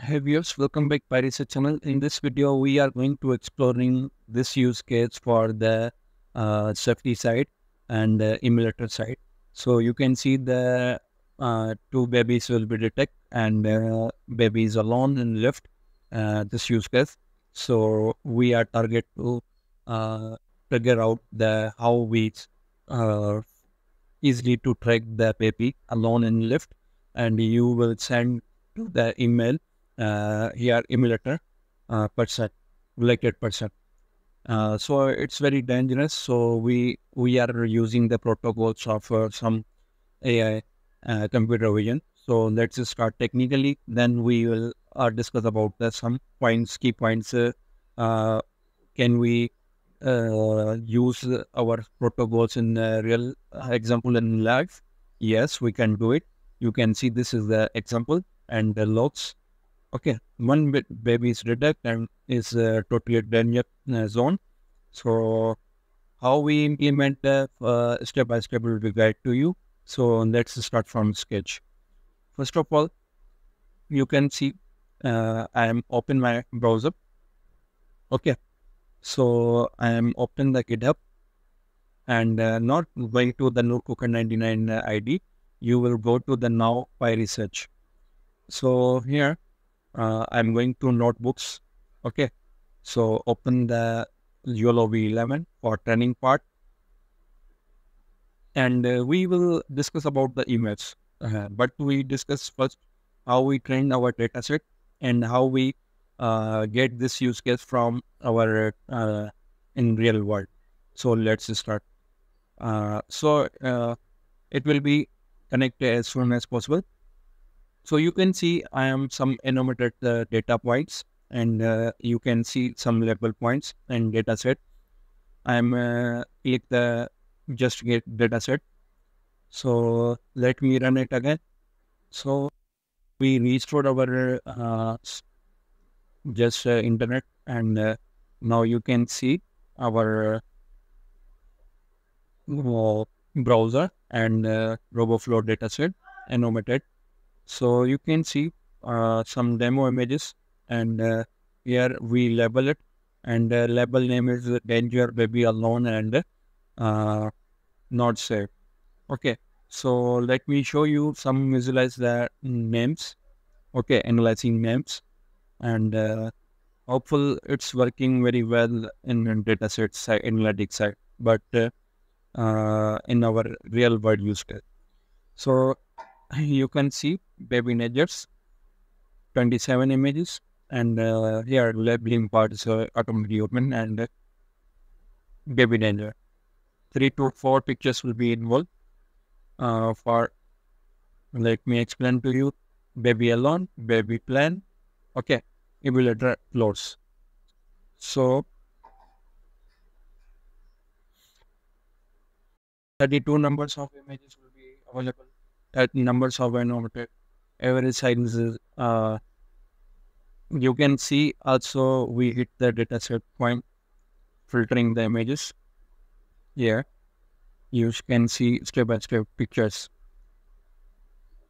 Hey viewers, welcome back PyResearch channel. In this video, we are going to exploring this use case for the safety side and emulator side. So you can see the two babies will be detected and baby is alone in left this use case. So we are target to figure out the how we uh, easily to track the baby alone in left, and you will send to the email here emulator person, related person. So it's very dangerous. So we are using the protocols of some AI computer vision. So let's just start technically. Then we will discuss about the some points, key points. Uh, can we use our protocols in real example in life? Yes, we can do it. You can see this is the example and the logs. Okay, one baby is detected and is totally danger zone. So how we implement the step by step will be guide to you. So let's start from sketch. First of all, you can see I am open my browser. Okay, so I am open the GitHub and not going to the Cooker 99 ID. You will go to the now PyResearch. So here I'm going to notebooks. Okay, so open the YOLO V11 for training part, and we will discuss about the emails. But we discuss first how we train our dataset and how we get this use case from our in real world. So let's start. It will be connected as soon as possible. So you can see I am some enumerated data points, and you can see some label points and data set. I'm click the just get data set. So let me run it again. So we restored our internet, and now you can see our browser and RoboFlow dataset enumerated. So you can see some demo images, and here we label it, and label name is danger baby alone and not safe. Okay, so let me show you some visualize the names. Okay, analyzing names, and hopeful it's working very well in dataset side, analytics side, but in our real world use case. So you can see baby measures 27 images, and here labeling part is automatically open, and baby danger 3 to 4 pictures will be involved for let me explain to you baby alone, baby plan. Okay, emulator floors. So 32 numbers of images will be available, that numbers of annotated average size is you can see also we hit the dataset point filtering the images. Here you can see step by step pictures.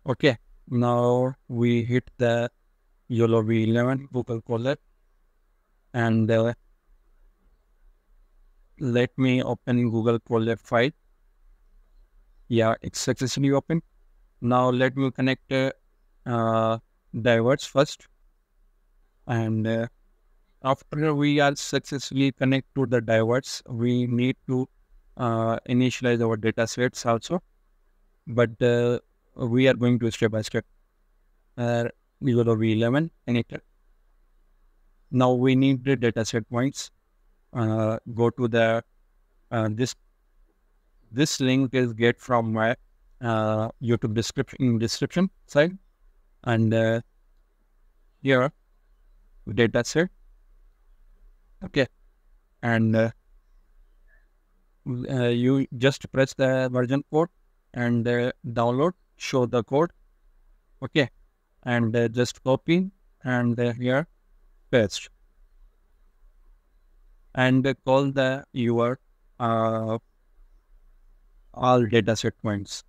Okay, now we hit the YOLO V11 Google Colab, and let me open Google Colab file. Yeah, it's successfully open. Now let me connect diverts first, and after we are successfully connect to the diverts, we need to initialize our data sets also, but we are going to step by step. YOLO V11 connected. Now we need the data set points. Go to the this link is get from my YouTube description side, and here data set. Okay, and you just press the version code and download, show the code. Okay, and just copy and here paste, and call the your all data set points.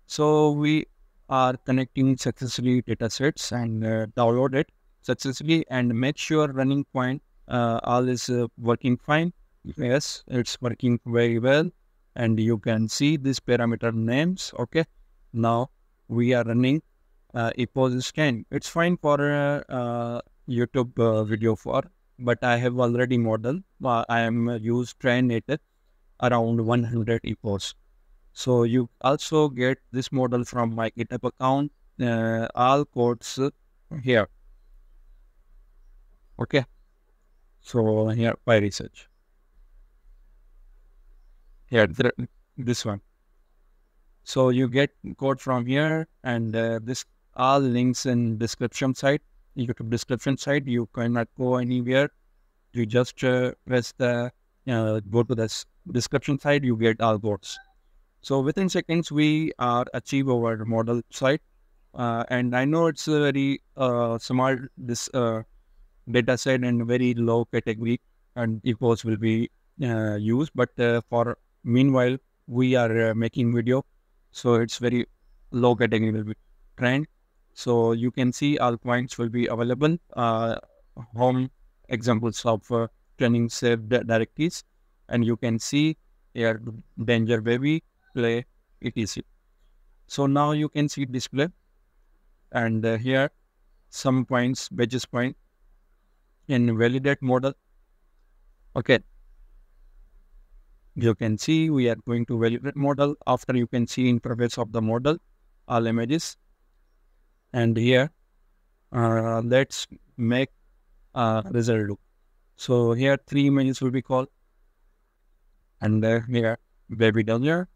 So we are connecting successfully datasets and download it successfully and make sure running point all is working fine. Yes, it's working very well, and you can see these parameter names. Okay, now we are running epoch scan. It's fine for YouTube video for, but I have already model. I am used train it around 100 epochs. So you also get this model from my GitHub account, all codes here. Okay. So here PyResearch. Here, this one. So you get code from here, and this all links in description side, YouTube description side. You cannot go anywhere. You just press the go to the description side. You get all codes. So within seconds, we are achieve our model site. And I know it's a very small this data set and very low category and epochs will be used. But for meanwhile, we are making video, so it's very low category will be trained. So you can see all points will be available. Home examples of training saved directories, and you can see here danger baby play etc. So now you can see display, and here some points, badges point in validate model. Okay, you can see we are going to validate model. After you can see interface of the model, all images, and here let's make result look. So here 3 images will be called, and here baby danger,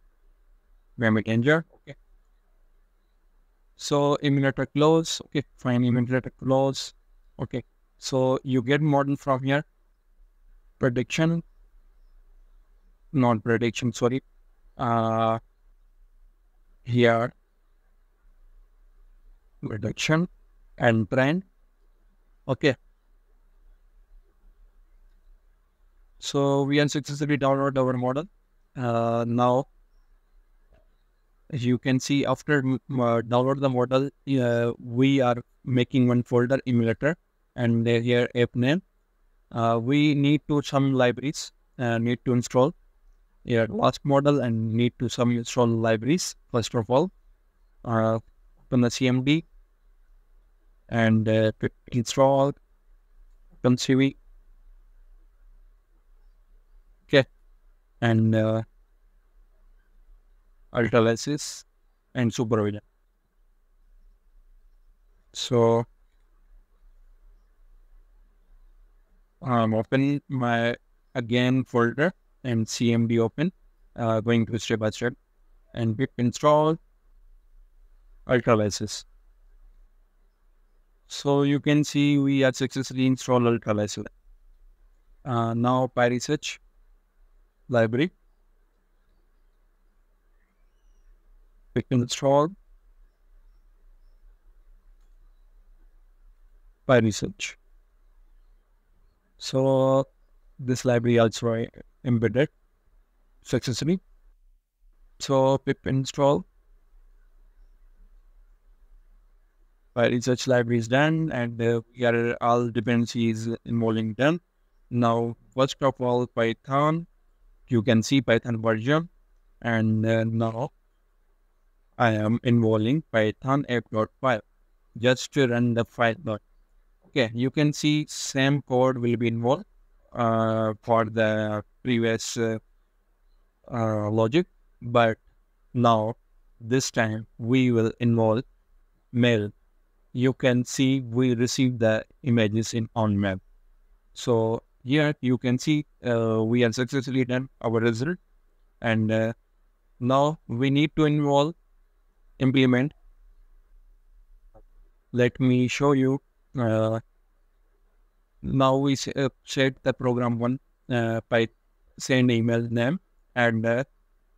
baby danger. Okay, so emulator close. Okay, fine, emulator close. Okay, so you get model from here. Prediction, not prediction, sorry. Here prediction and trend. Okay, so we have successfully downloaded our model. Now you can see after download the model, we are making one folder emulator, and here app name. We need to some libraries need to install here last model and need to some install libraries. First of all, open the CMD and install CV. Okay, and ultralysis and supervision. So open my again folder and CMD open, going to step by step, and pip install ultralysis. So you can see we have successfully installed ultralysis. Now PyResearch library, we can install PyResearch. So this library also embedded successfully. So pip install PyResearch library is done, and we are all dependencies involving done. Now first of all Python, you can see Python version, and now I am involving Python app.py just to run the file. Okay, you can see same code will be involved for the previous logic, but now this time we will involve mail. You can see we receive the images in on mail. So here you can see we have successfully done our result, and now we need to implement. Let me show you. Now we set the program one by send email name, and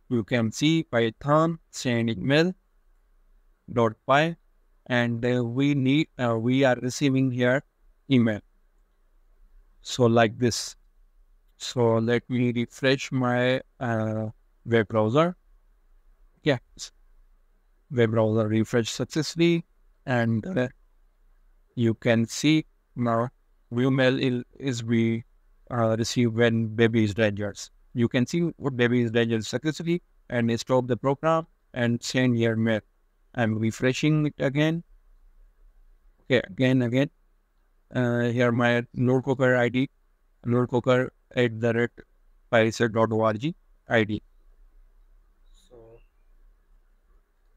you can see Python send email dot py, and we are receiving here email. So like this. So let me refresh my web browser. Yes. web browser refresh successfully, and you can see now view mail is we receive when baby is dangerous. You can see what baby is dangerous successfully and stop the program and send your mail. I'm refreshing it again. Okay, again. Here my NodeCocker ID, NodeCocker@PyResearch.org ID. So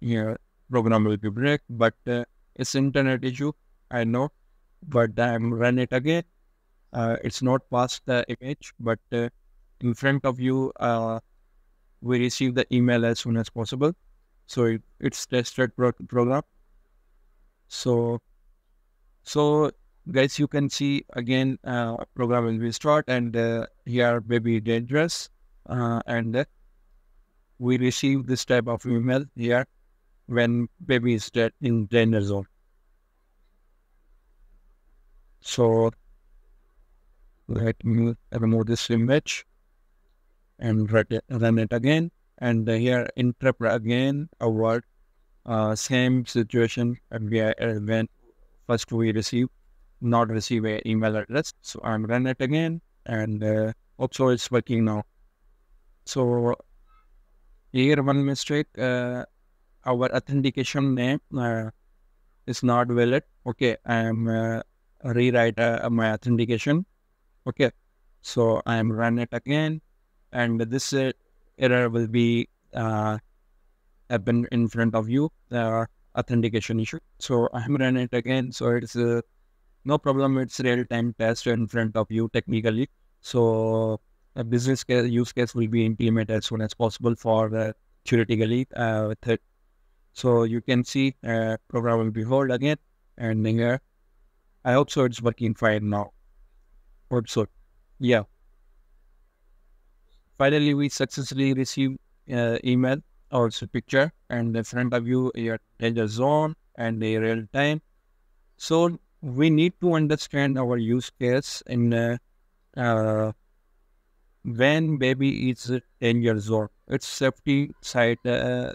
here program will be break, but it's internet issue, I know, but I'm run it again. It's not past the image, but in front of you, we receive the email as soon as possible. So it's tested program. So guys, you can see again, program will be start, and here baby dangerous, and we receive this type of email here when baby is dead in danger zone. So let me remove this image and run it again, and here interrupt again our same situation, and when first we not receive a email address. So I'm run it again, and also it's working now. So here one mistake, our authentication name is not valid. Okay, I'm rewrite my authentication. Okay, so I'm run it again, and this error will be happen in front of you, authentication issue. So I'm run it again. So it's no problem. It's real-time test in front of you technically. So a business use case will be implemented as soon as possible for theoretically with it. So you can see program will be hold again, and here I hope so it's working fine now. Hope so. Yeah. Finally, we successfully received email, also picture, and in front of you, your danger zone and the real time. So we need to understand our use case in when baby is danger zone. Its safety side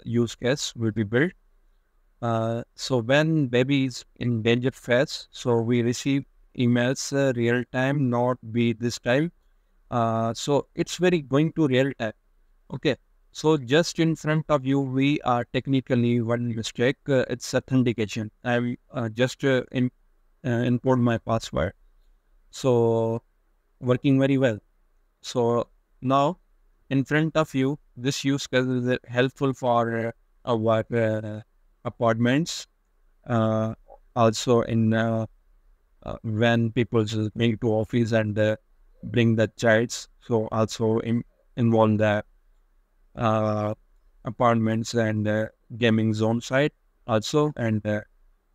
use case will be built. So when baby is in danger phase, so we receive emails real time, not be this time. So it's very going to real time. Okay. So just in front of you, we are technically one mistake. It's authentication. I just import my password. So working very well. So now in front of you, this use case is helpful for our apartments. Also in when people make to office and bring the childs. So also involve the apartments and gaming zone side also, and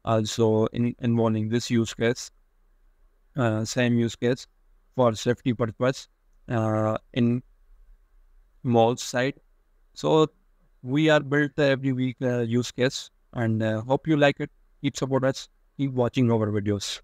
also involving this use case, same use case for safety purpose in mall side. So we are built every week use case, and hope you like it. Keep support us. Keep watching our videos.